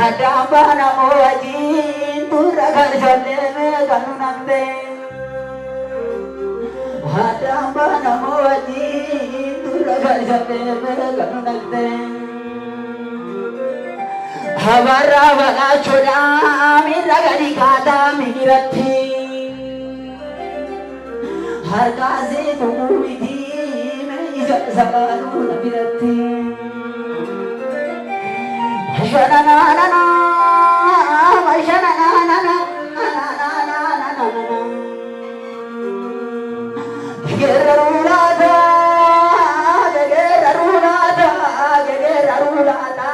Hadambana mojin turagan jane ganunande. Hadambana mojin turagan jane ganunande. Havara vala choda miragari kata migirati. Harkaze tumidi me izat sabaru nabirati. Shana na na na, shana na na na, na na na na na na. Gerarulada, gerarulada, gerarulada,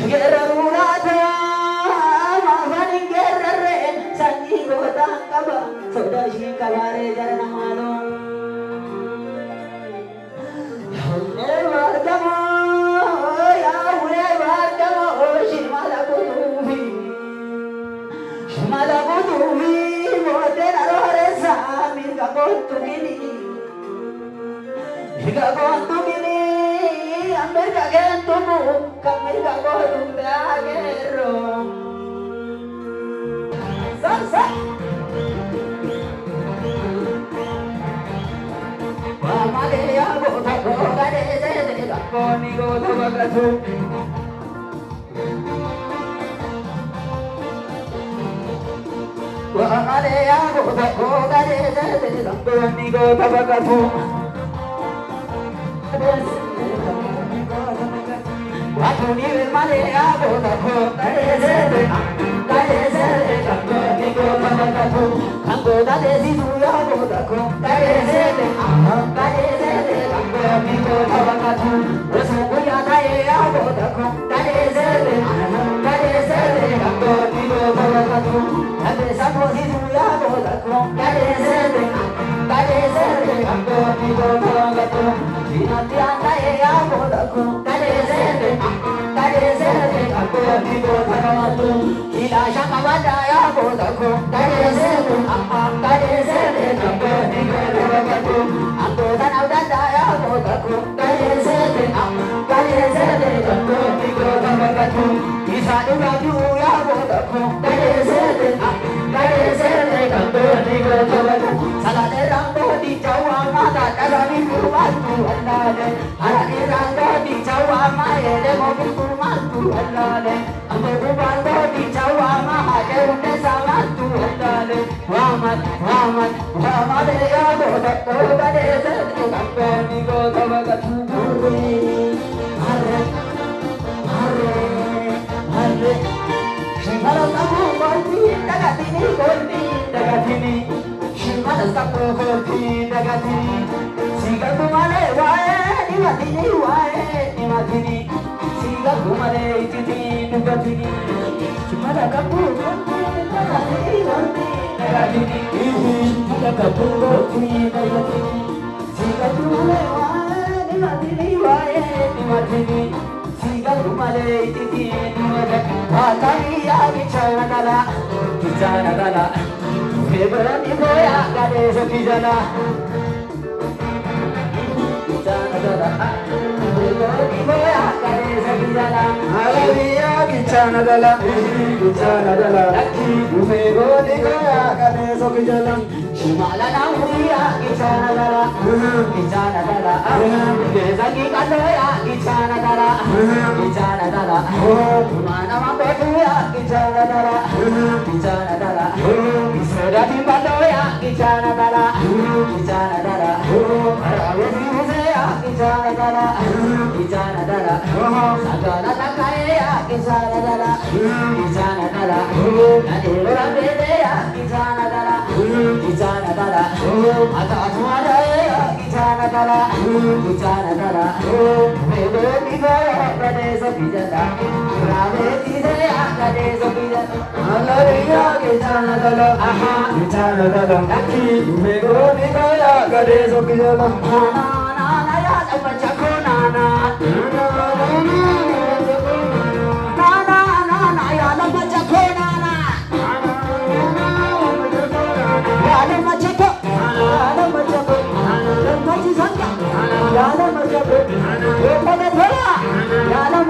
gerarulada. Mahani gerare, sanji gota kaba, soda shi kabare jarana malo.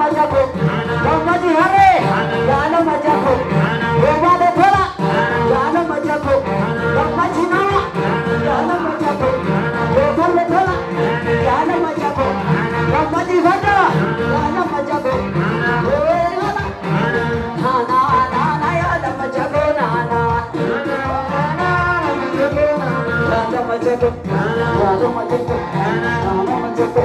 majako Gamaji hare Yana majako Gomade thola Yana majako Gamaji nawa Yana majako Gomade thola Yana majako Gamaji bhata Yana majako Nana nana yana majako nana Yana majako Yana majako Yana majako